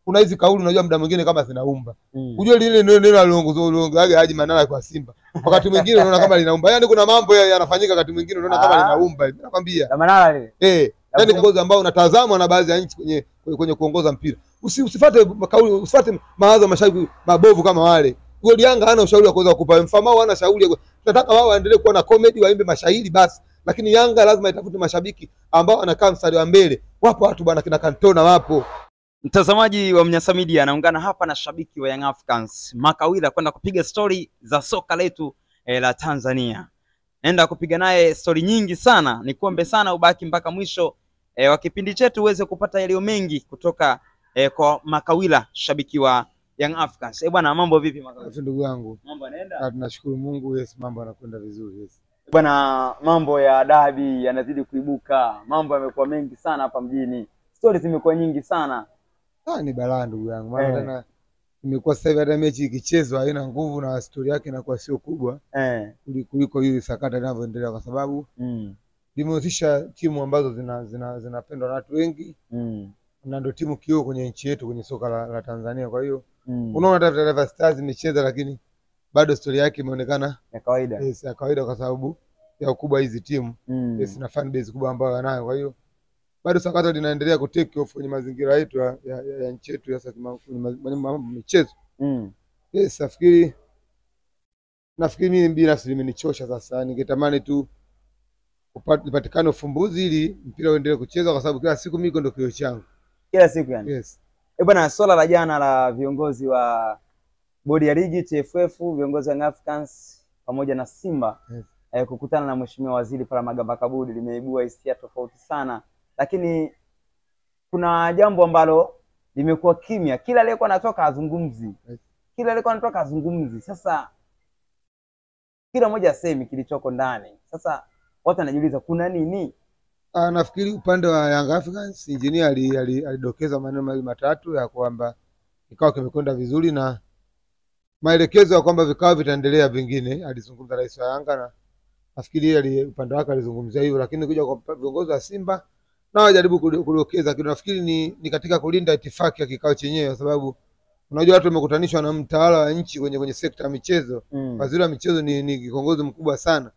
kuna hizi kauli unajua muda mwingine kama zinaumba. Unajua lile neno aliongozaga Haji Manara kwa Simba. Wakati mwingine unaona kama linaumba. Yaani kuna mambo yanafanyika wakati mwingine unaona kama linaumba. Nakwambia. Manara lile. Yaani kiongozi ambao unatazamwa na baadhi ya nchi kwenye kuongoza mpira. Usifuate kauli, usifuate mawazo mashabiki mabovu kama wale. Goli Yanga hana ushauri wa kuweza kukupa. Mfamao hana shauri. Tunataka wao waendelee kuwa na comedy, waimbe mashairi basi. Lakini Yanga lazima itafute mashabiki ambao anakaa mstari wa mbele. Wapo watu bwana kina Kantona wapo. Mtazamaji wa Mnyasa Media anaungana hapa na shabiki wa Young Africans Makawila kwenda kupiga story za soka letu la Tanzania. Naenda kupiga naye story nyingi sana. Nikuombe sana ubaki mpaka mwisho wa kipindi chetu uweze kupata yaliyo mengi kutoka kwa Makawila, shabiki wa Young Africans. Bwana, mambo vipi Makawila? Ndugu yangu. Mambo yanaenda? Tunashukuru Mungu, yes, mambo yanakwenda vizuri, yes. Bwana, mambo ya dabi yanazidi kuibuka. Mambo yamekuwa mengi sana hapa mjini. Stories zimekuwa nyingi sana. Ni balaa ndugu yangu. Maana tena imekuwa sasa hivi hata mechi ikichezwa haina nguvu na story yake inakuwa sio kubwa. Kuliko hili sakata linavyoendelea kwa sababu limehusisha timu ambazo zinapendwa na watu wengi. Na ndio timu kioo kwenye nchi yetu kwenye soka la Tanzania. Kwa hiyo unaona hata Taifa Stars imecheza lakini bado story yake imeonekana ya kawaida. Yes, ya kawaida kwa sababu ya ukubwa hizi timu. Yes, na fan base kubwa ambayo wanayo. Kwa hiyo bado sakata linaendelea ku take off kwenye mazingira yetu ya nchi yetu ya michezo. Yes, nafikiri mimi binafsi nimenichosha sasa. Ningetamani tu upatikane ufumbuzi ili mpira uendelee kuchezwa kwa sababu kila siku mimi ndio kilio changu. Kila siku yani. Yes. Bwana, swala la jana la viongozi wa bodi ya ligi TFF, viongozi wa Young Africans pamoja na Simba kukutana na Mheshimiwa Waziri Palamagamba Kabudi limeibua hisia tofauti sana. Lakini kuna jambo ambalo limekuwa kimya. Kila aliyekuwa anatoka azungumzi. Kila aliyekuwa anatoka azungumzi. Sasa kila mmoja asemi kilichoko ndani. Sasa watu wanajiuliza kuna nini? Nafikiri upande wa Young Africans engineer alidokeza maneno mawili matatu ya kwamba kikao kimekwenda vizuri na maelekezo ya kwamba vikao vitaendelea vingine. Alizungumza rais wa Yanga na nafikiri upande wake alizungumzia hivyo, lakini kuja kwa viongozi wa Simba na wajaribu kudokeza kitu. Nafikiri ni katika kulinda itifaki ya kikao chenyewe kwa sababu unajua watu wamekutanishwa na mtawala wa nchi kwenye sekta ya michezo. Waziri wa michezo ni kiongozi mkubwa sana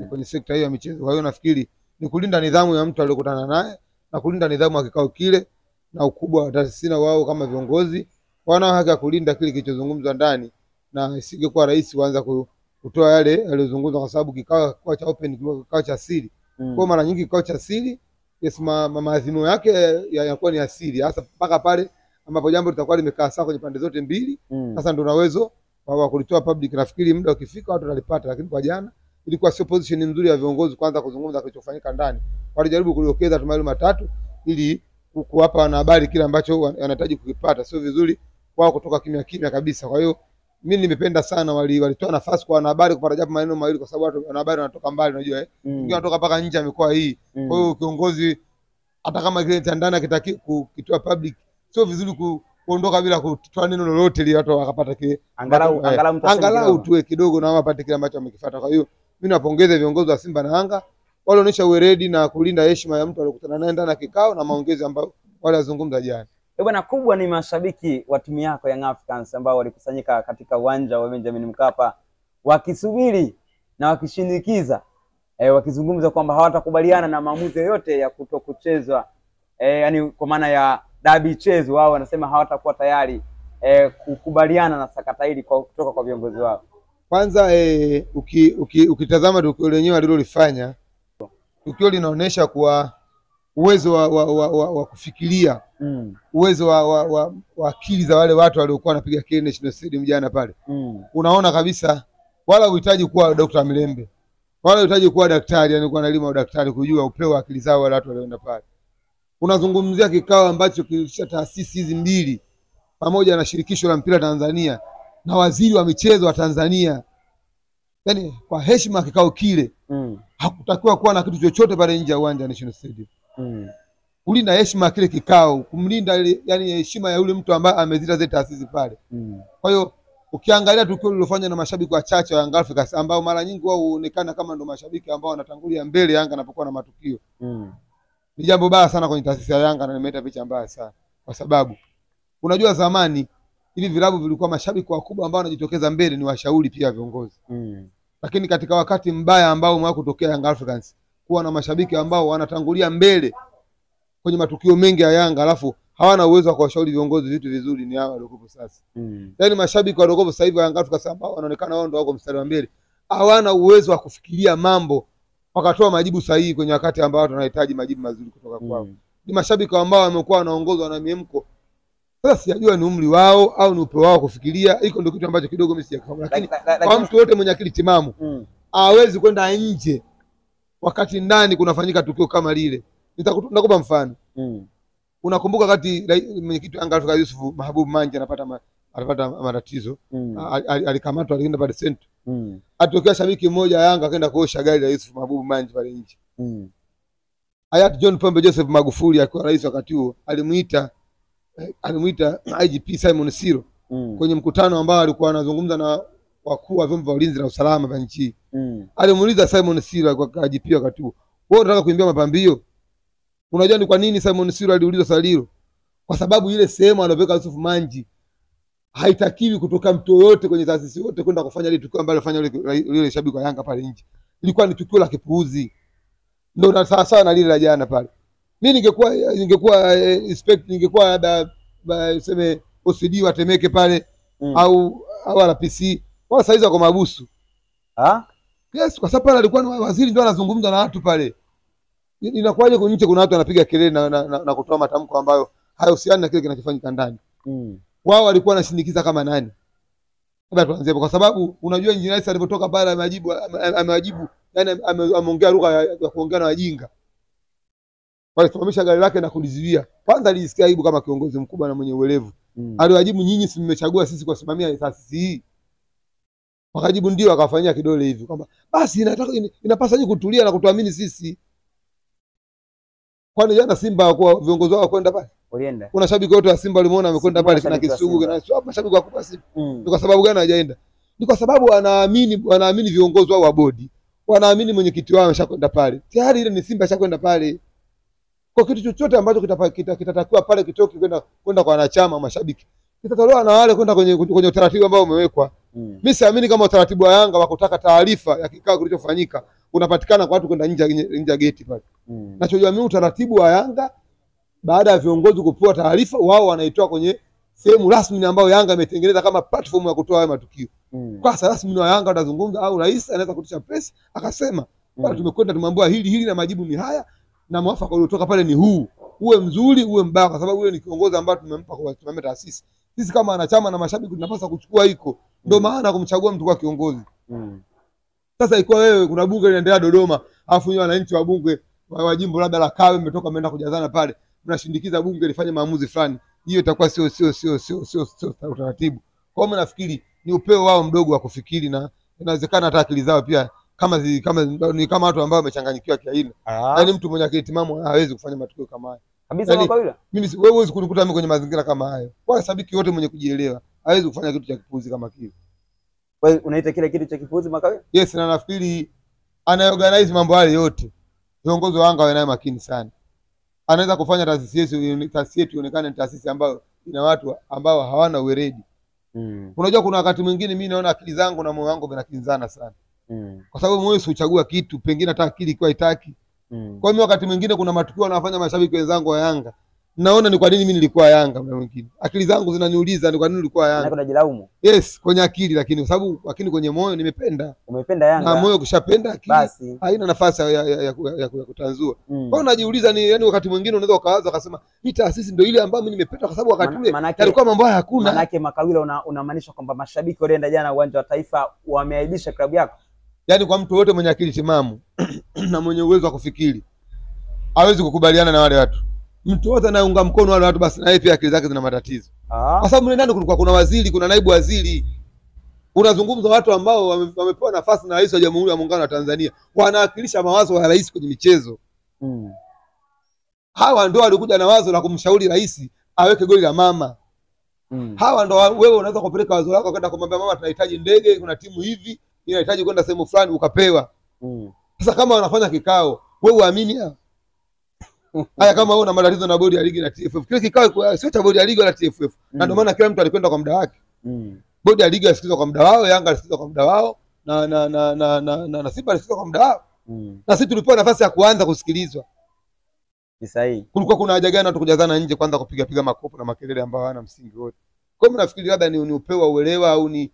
kwenye sekta hiyo ya michezo. Kwa hiyo nafikiri ni kulinda nidhamu ya mtu aliyokutana naye na kulinda nidhamu ya kikao kile na ukubwa wa taasisi na wao kama viongozi wana haki ya kulinda kile kilichozungumzwa ndani na isingekuwa rahisi kuanza kutoa yale yaliyozungumzwa kwa sababu kikao cha open kikao cha siri. Kwa mara nyingi kikao cha siri yes, maazimio yake yanakuwa ni asili hasa mpaka pale ambapo jambo litakuwa limekaa sawa kwenye pande zote mbili. Sasa ndio na uwezo wa kulitoa public. Nafikiri muda ukifika watu watalipata, lakini kwa jana ilikuwa sio position nzuri ya viongozi kwanza kuzungumza kilichofanyika ndani. Walijaribu kuliokeza tumaili matatu ili kuwapa wanahabari kile ambacho wanahitaji kukipata. Sio vizuri wao kutoka kimya kabisa. Kwa hiyo mimi nimependa sana walitoa nafasi kwa wanahabari kupata japo maneno mawili kwa sababu watu wanahabari wanatoka mbali unajua wengine wanatoka mpaka nje ya mikoa hii. Kwa hiyo kiongozi hata kama kile cha ndani akitaki kukitoa public sio vizuri kuondoka bila kutoa neno lolote ili watu wakapata kile angalau tuwe kidogo na wapate kile ambacho wamekifuata. Kwa hiyo mimi napongeza viongozi wa Simba na Yanga walionyesha uweredi na kulinda heshima ya mtu aliyokutana naye ndani ya kikao na maongezi ambayo wale wazungumza jana. Bwana, kubwa ni mashabiki wa timu yako Young Africans ambao walikusanyika katika uwanja wa Benjamin Mkapa wakisubiri na wakishinikiza wakizungumza kwamba hawatakubaliana na maamuzi yote ya kutokuchezwa yani kwa maana ya dabi chezo. Wao wanasema hawatakuwa tayari kukubaliana na sakata hili kutoka kwa viongozi wao. Kwanza ukitazama tukio lenyewe alilolifanya, tukio linaonesha kuwa uwezo wa kufikiria, uwezo wa akili za wale watu waliokuwa wanapiga kelele National Stadium jana pale. Unaona kabisa wala uhitaji kuwa Dr. Milembe, wala uhitaji kuwa daktari, yani kuwa na elimu ya daktari kujua upeo wa akili zao wale watu walioenda pale. Unazungumzia kikao ambacho kilishia taasisi hizi mbili pamoja na shirikisho la mpira Tanzania na waziri wa michezo wa Tanzania. Yaani kwa heshima kikao kile hakutakiwa kuwa na kitu chochote pale nje ya uwanja wa National Stadium. Kulinda heshima kile kikao, kumlinda yani heshima ya yule mtu ambaye amezita zile taasisi pale. Kwa hiyo ukiangalia tukio lilofanywa na mashabiki wachache wa Young Africans ambao mara nyingi wao huonekana kama ndo mashabiki ambao wanatangulia mbele Yanga anapokuwa na matukio. Ni jambo baya sana kwenye taasisi ya Yanga na nimeleta picha mbaya sana kwa sababu Unajua zamani hivi vilabu vilikuwa mashabiki wakubwa ambao wanajitokeza mbele ni washauri pia viongozi. Lakini katika wakati mbaya ambao umewahi kutokea Young Africans, kuwa na mashabiki ambao wanatangulia mbele kwenye matukio mengi ya Yanga alafu hawana uwezo wa kuwashauri viongozi vitu vizuri, ni hawa waliokuwa sasa. Yaani mashabiki waliokuwa sasa hivi wa Young Africans ambao wanaonekana wao ndio wako mstari wa mbele, hawana uwezo wa kufikiria mambo wakatoa majibu sahihi kwenye wakati ambao watu wanahitaji majibu mazuri kutoka kwao. Ni mashabiki ambao wamekuwa wanaongozwa na miemko. Sasa sijajua ni umri wao au ni upeo wao kufikiria. Hiko ndio kitu ambacho kidogo mimi sijafahamu. Lakini kwa mtu wote mwenye akili timamu hawezi kwenda nje wakati ndani kunafanyika tukio kama lile. Nitakupa mfano. Unakumbuka wakati mwenyekiti wa Yanga Afrika Yusuf Mahabubu Manji anapata matatizo, alikamatwa alienda pale center. Atokea shabiki mmoja Yanga akaenda kuosha gari la Yusuf Mahabubu Manji pale nje. Hayati John Pombe Joseph Magufuli akiwa rais wakati huo alimuita IGP Simon Siro kwenye mkutano ambao alikuwa anazungumza na wakuu wa vyombo vya ulinzi na usalama vya nchi. Alimuuliza Simon Siro kwa IGP wakati huo, wewe unataka kuimbia mapambio? Unajua ni kwa nini Simon Siro aliulizwa swali hilo? Kwa sababu ile sehemu aliyoweka Yusuf Manji haitakiwi kutoka mtu yote kwenye taasisi yote kwenda kufanya ile tukio ambalo alifanya yule shabiki wa Yanga pale nje. Ilikuwa ni tukio la kipuuzi. Ndio na sawa sawa na lile la jana pale. Mimi ningekuwa labda useme OCD watemeke pale au RPC wala saizi wako mabusu. Yes, kwa sababu pale alikuwa ni waziri ndio anazungumza na watu pale. Inakuwaje kwa nje kuna watu wanapiga kelele na kutoa matamko ambayo hayahusiani na kile kinachofanyika ndani. Wao walikuwa wanashindikiza kama nani? Labda tuanze kwa sababu unajua Engineer Issa alipotoka pale amewajibu yani ameongea lugha ya kuongea na wajinga. Walisimamisha gari lake na kulizuia. Kwanza alisikia aibu kama kiongozi mkubwa na mwenye uelevu. Aliwajibu, nyinyi si mmechagua sisi kusimamia taasisi hii? Wakajibu ndio, akafanyia kidole hivi kwamba basi inapaswa nyinyi kutulia na kutuamini sisi. Kwani jana Simba kwa viongozi wao kwenda pale? Walienda. Kuna shabiki wote wa Simba walimuona amekwenda pale kina Kisugu na sio mashabiki wakubwa Simba. Ni kwa sababu gani hajaenda? Ni kwa sababu wanaamini viongozi wao wa bodi. Wanaamini mwenyekiti wao ameshakwenda pale. Tayari ile ni Simba ishakwenda pale. Kwa kitu chochote ambacho kitatakiwa pale kitoki kwenda kwa wanachama mashabiki, kitatolewa na wale kwenda kwenye utaratibu ambao umewekwa. Mimi siamini kama utaratibu wa Yanga wa kutaka taarifa ya kikao kilichofanyika unapatikana kwa watu kwenda nje ya geti pale. Nachojua mimi utaratibu wa Yanga baada ya viongozi kupewa taarifa, wao wanaitoa kwenye sehemu rasmi ambayo Yanga imetengeneza kama platform ya kutoa hayo matukio. Kwa sasa rasmi wa Yanga watazungumza au rais anaweza kutisha press akasema bwana, tumekwenda tumeambiwa hili na majibu ni haya na mwafaka uliotoka pale ni huu. Uwe mzuri uwe mbaya, kwa sababu yule ni kiongozi ambaye tumempa kwa kusimamia taasisi. Sisi kama wanachama na mashabiki tunapaswa kuchukua hiko. Ndio maana kumchagua mtu kwa kiongozi. Sasa iko wewe kuna bunge linaendelea Dodoma, alafu nyinyi wananchi wa bunge wa jimbo labda la Kawe mmetoka mmeenda kujazana pale, mnashindikiza bunge lifanye maamuzi fulani. Hiyo itakuwa sio utaratibu. Kwa hiyo nafikiri ni upeo wao mdogo wa kufikiri, na inawezekana hata akili zao pia kama watu ambao wamechanganyikiwa kiaina. Yaani mtu mwenye akili timamu hawezi kufanya matukio kama haya. Kabisa yani, kwa mimi wewe huwezi kunikuta mimi kwenye mazingira kama hayo. Kwa sabiki wote mwenye kujielewa hawezi kufanya kitu cha kipuzi kama kile. Wewe unaita kile kitu cha kipuzi Makawila? Yes, na nafikiri anaorganize mambo yale yote. Viongozi wa Yanga wanaye makini sana. Anaweza kufanya taasisi yetu ionekane ni taasisi ambayo ina watu ambao hawana uweredi. Unajua kuna wakati mwingine mimi naona akili zangu na moyo wangu vinakinzana sana. Kwa sababu moyo usichagua kitu, pengine hata akili kwa haitaki. Kwa hiyo wakati mwingine kuna matukio wanafanya mashabiki wenzangu wa Yanga, naona ni kwa nini mimi nilikuwa Yanga na wengine. Akili zangu zinaniuliza ni kwa nini nilikuwa Yanga. Nataka kujilaumu. Yes, kwenye akili, lakini kwa sababu kwenye moyo nimependa. Umependa Yanga. Na moyo kushapenda akili haina nafasi ya kutanzua. Kwa hiyo najiuliza ni yani wakati mwingine unaweza ukaanza ukasema hii taasisi ndio ile ambayo mimi nimependa kwa sababu wakati ule yalikuwa mambo haya hakuna. Maana yake Makawila unamaanisha kwamba mashabiki walienda jana uwanja wa Taifa wameaibisha klabu yako? Yaani kwa mtu wote mwenye akili timamu na mwenye uwezo wa kufikiri hawezi kukubaliana na wale watu. Mtu wote anaunga mkono wale watu basi na yeye pia akili zake zina matatizo. Kwa sababu ndani kulikuwa kuna waziri, kuna naibu waziri. Unazungumza watu ambao wamepewa nafasi na Rais wa Jamhuri ya Muungano wa Tanzania. Wanawakilisha mawazo ya rais kwenye michezo. Hawa ndio walikuja na wazo la kumshauri rais aweke goli la mama. Hawa ndio wewe unaweza kupeleka wazo lako kwenda kumwambia mama tunahitaji ndege, kuna timu hivi, inahitaji kwenda sehemu fulani ukapewa. Sasa kama wanafanya kikao, wewe uamini hao? Haya, kama wewe una matatizo na bodi ya ligi na TFF, kile kikao sio cha bodi ya ligi wala TFF. Na ndio maana kila mtu alikwenda kwa muda wake. Bodi ya ligi alisikizwa kwa muda wao, Yanga alisikizwa kwa muda wao, na Simba alisikizwa kwa muda wao. Na sisi tulipewa nafasi ya kuanza kusikilizwa. Ni sahihi. Kulikuwa kuna haja gani watu kujazana nje kwanza kupiga makopo na makelele ambayo hayana msingi wote? Kwa hiyo nafikiri labda ni upewa uelewa au ni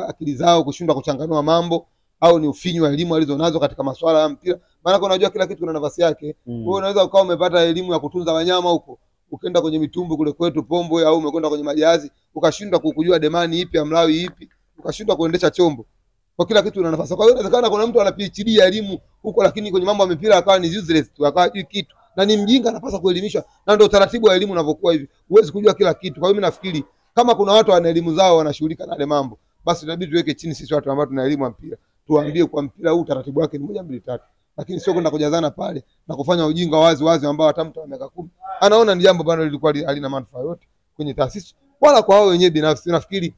akili zao kushindwa kuchanganua mambo au ni ufinyu wa elimu alizonazo katika masuala ya mpira. Maana unajua kila kitu kuna nafasi yake. Wewe unaweza ukawa umepata elimu ya kutunza wanyama huko, ukaenda kwenye mitumbu kule kwetu Pombwe, au umekwenda kwenye majahazi, ukashindwa kukujua demani ipi, amlawi ipi, ukashindwa kuendesha chombo. Kwa kila kitu una nafasi. Kwa hiyo inawezekana kuna mtu ana PhD ya elimu huko, lakini kwenye mambo ya mpira akawa ni useless tu, akawa hajui kitu. Na ni mjinga, anapaswa kuelimishwa. Na ndio utaratibu wa elimu unavyokuwa hivi. Huwezi kujua kila kitu. Kwa hiyo mimi nafikiri kama kuna watu wana elimu zao wanashughulika na yale mambo, basi inabidi tuweke chini sisi watu ambao tuna elimu ya mpira. Tuambie kwa mpira huu taratibu wake ni 1 2 3. Lakini sio kwenda kujazana pale na kufanya ujinga wazi wazi ambao hata mtu wa miaka 10 anaona ni jambo bado lilikuwa halina manufaa yote kwenye taasisi wala kwa wao wenyewe binafsi. Nafikiri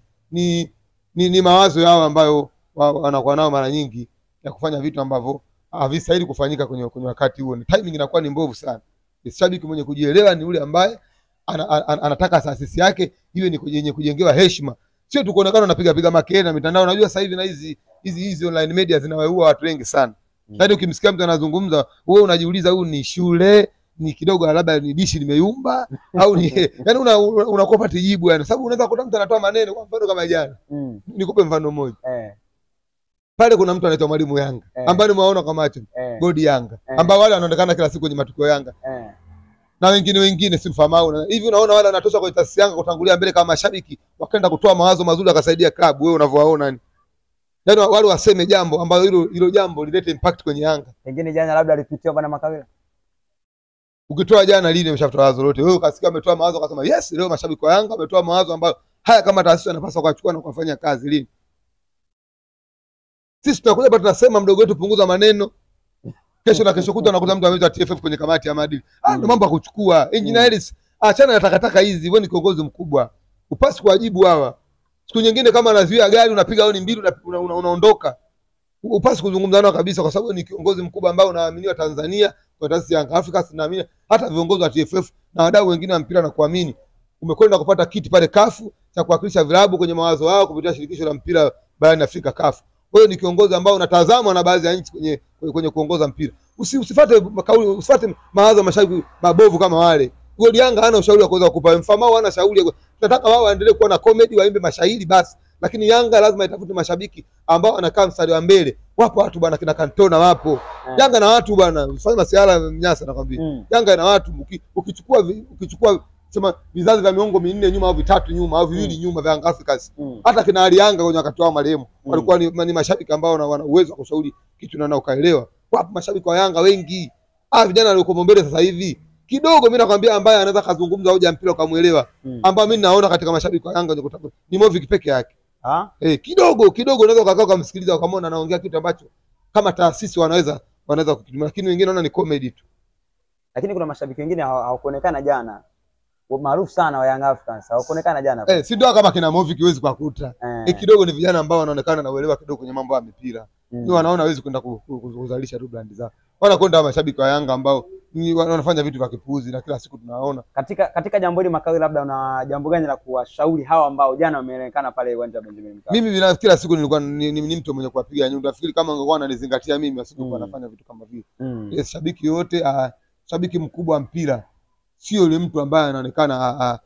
ni mawazo yao ambayo wanakuwa nao mara nyingi ya kufanya vitu ambavyo havistahili kufanyika kwenye wakati huo. Timing inakuwa ni mbovu sana. Shabiki mwenye kujielewa ni yule ambaye anataka taasisi yake iwe ni yenye kujengewa heshima, sio tu kuonekana unapiga makelele na mitandao. Unajua sasa hivi na hizi online media zinawaua watu wengi sana. Yaani ukimsikia mtu anazungumza, wewe unajiuliza huyu ni shule, ni kidogo labda ni dishi limeyumba au ni yaani unakopa jibu yani, sababu unaweza kukuta mtu anatoa maneno. Kwa mfano kama jana, nikupe mfano mmoja. Pale kuna mtu anaitwa Mwalimu Yanga ambaye umeona kwa macho, bodi Yanga ambao wale wanaonekana kila siku kwenye matukio Yanga na wengine simfahamu. Hivi unaona wale wanatosha kwa taasisi Yanga kutangulia mbele kama mashabiki, wakaenda kutoa mawazo mazuri akasaidia klabu. Wewe unavyowaona yani, yaani wale waseme jambo ambalo hilo jambo lilete impact kwenye Yanga. Pengine jana labda alipitia bwana Makawela. Ukitoa jana lini umeshatoa wazo lote? Wewe ukasikia ametoa mawazo akasema yes, leo mashabiki wa Yanga ametoa mawazo ambayo haya kama taasisi anapaswa kuchukua na kufanya kazi lini? Sisi tunakuja hapa tunasema mdogo wetu punguza maneno. Kesho na kesho kutwa unakuta mtu ameitwa TFF kwenye kamati ya maadili. Ndio mambo ya kuchukua. Engineers, achana na takataka hizi. Wewe ni kiongozi mkubwa, upasi kuwajibu hawa. Siku nyingine kama anazuia gari unapiga honi mbili unaondoka. Upasi kuzungumza nao kabisa, kwa sababu ni kiongozi mkubwa ambao unaaminiwa Tanzania kwa taasisi ya Afrika. Sinaamini hata viongozi wa TFF na wadau wengine wa mpira na kuamini. Umekwenda kupata kiti pale kafu cha kuwakilisha vilabu kwenye mawazo yao kupitia shirikisho la mpira barani Afrika kafu. Wewe ni kiongozi ambao unatazamwa na baadhi ya nchi kwenye kuongoza mpira. Usifuate kauli, usifuate mawazo mashabiki mabovu kama wale. Bodi Yanga hana ushauri wa kuweza kukupa. Mfamao hana shauri. Tunataka wao waendelee kuwa na comedy, waimbe mashairi basi. Lakini Yanga lazima itafute mashabiki ambao wanakaa mstari wa mbele. Wapo watu bwana, kina Kantona wapo. Yanga na watu bwana, mfanye masiala mnyasa nakwambia. Yanga na watu ukichukua sema vizazi vya miongo 4 nyuma au 3 nyuma au 2 nyuma vya Yanga Africans. Hata kina Ali Yanga kwenye wakati wao marehemu walikuwa ni mashabiki ambao wana uwezo wa kushauri kitu na ukaelewa. Wapo mashabiki wa Yanga wengi. Vijana walioko mbele sasa hivi kidogo mimi nakwambia, ambaye anaweza kuzungumza hoja mpira ukamuelewa, ambao mimi naona katika mashabiki wa Yanga ni Movik peke yake. Kidogo unaweza ukakaa kumsikiliza ukamwona anaongea kitu ambacho kama taasisi wanaweza kukitumia, lakini wengine naona ni comedy tu. Lakini kuna mashabiki wengine hawakuonekana jana, maarufu sana wa Young Africans, hawakuonekana jana. Si ndio kama kina Movik huwezi kukuta. Kidogo ni vijana ambao wanaonekana na uelewa kidogo kwenye mambo ya mpira. Ni wanaona hawezi kwenda kuzalisha tu brand zao. Wanakwenda mashabiki wa Yanga ambao wanafanya vitu vya kipuuzi na kila siku tunaona. Katika jambo hili Makawela, labda una jambo gani la kuwashauri hawa ambao jana wameonekana pale uwanja wa Benjamin Mkapa? Mimi binafsi kila siku nilikuwa ni mtu mwenye kuwapiga nyundo. Nafikiri kama ungekuwa unanizingatia mimi asingekuwa anafanya vitu kama vile. Shabiki yote, shabiki mkubwa wa mpira sio yule mtu ambaye anaonekana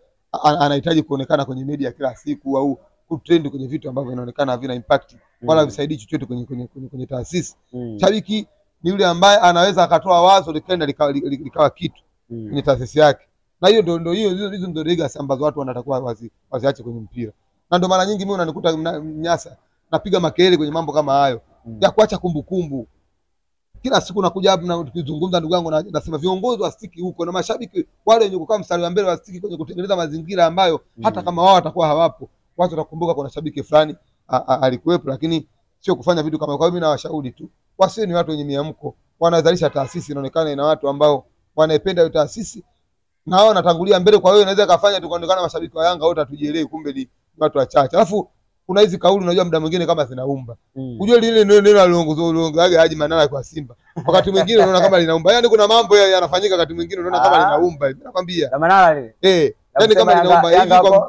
anahitaji kuonekana kwenye media kila siku au kutrend kwenye vitu ambavyo vinaonekana havina impact wala visaidii chochote kwenye taasisi. Shabiki ni yule ambaye anaweza akatoa wazo likaenda likawa kitu kwenye taasisi yake. Na hiyo hizo ndio legacy ambazo watu wanatakiwa waziache kwenye mpira. Na ndio mara nyingi mimi unanikuta mnyasa napiga makelele kwenye mambo kama hayo ya kuacha kumbukumbu. Kila siku nakuja hapa na tukizungumza, ndugu yangu, nasema viongozi wasitiki huko na mashabiki wale wenye kukaa mstari wa mbele wasitiki kwenye kutengeneza mazingira ambayo hata kama wao watakuwa hawapo watu watakumbuka kuna shabiki fulani alikuwepo, lakini sio kufanya vitu kama. Kwa hiyo mimi nawashauri tu wasiwe ni watu wenye miamko, wanazalisha taasisi inaonekana ina watu ambao wanaipenda hiyo taasisi na hao wanatangulia mbele. Kwa hiyo inaweza kufanya tukaonekana mashabiki wa Yanga wote tujielewe, kumbe ni watu wachache. Alafu kuna hizi kauli unajua muda mwingine kama zinaumba. Unajua lile neno aliongozaga Haji Manara kwa Simba. Wakati mwingine unaona kama linaumba. Yaani kuna mambo yanafanyika wakati mwingine unaona kama linaumba hivi. Nakwambia. Manara lile. Yaani kama linaumba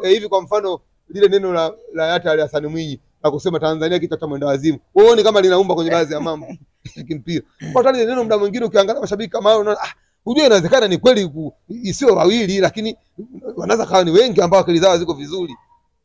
hivi kwa mfano lile neno la hata Ali Hassan Mwinyi la kusema Tanzania kichwa cha mwenda wazimu. Uone kama linaumba kwenye baadhi ya mambo ya kimpira. Kwa sababu neno muda mwingine ukiangalia mashabiki kama hao unaona unajua inawezekana ni kweli isiyo wawili lakini wanaweza kawa ni wengi ambao akili zao ziko vizuri.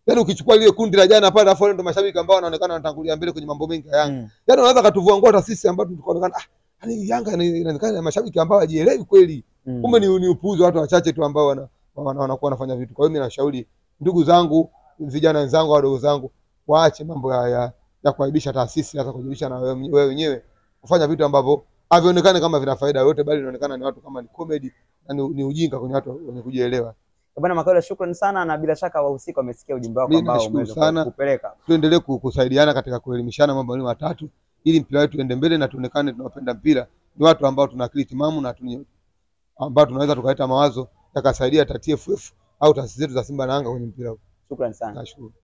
Yaani ukichukua ile kundi la jana pale alafu ndio mashabiki ambao wanaonekana wanatangulia mbele kwenye mambo mengi ya Yanga. Yaani wanaweza katuvua nguo hata sisi ambao tunaonekana yani Yanga inaonekana mashabiki ambao hajielewi kweli. Kumbe ni upuuzi watu wachache tu ambao wanakuwa wanafanya vitu. Kwa hiyo mimi nashauri ndugu zangu, vijana wenzangu, wadogo zangu waache mambo ya kuaibisha taasisi hata kujilisha na wewe wenyewe kufanya vitu ambavyo havionekane kama vina faida yote bali inaonekana ni watu kama ni comedy na ni ujinga kwenye watu wenye kujielewa. Bwana Makole, shukrani sana na bila shaka wahusika wamesikia ujumbe wako ambao umeweza kupeleka. Tuendelee kusaidiana katika kuelimishana mambo matatu ili mpira wetu uende mbele na tuonekane tunapenda mpira. Ni watu ambao tuna akili timamu na ambao tunaweza tukaleta mawazo yakasaidia TFF au taasisi zetu za Simba na Yanga kwenye mpira. Shukrani sana. Nashukuru.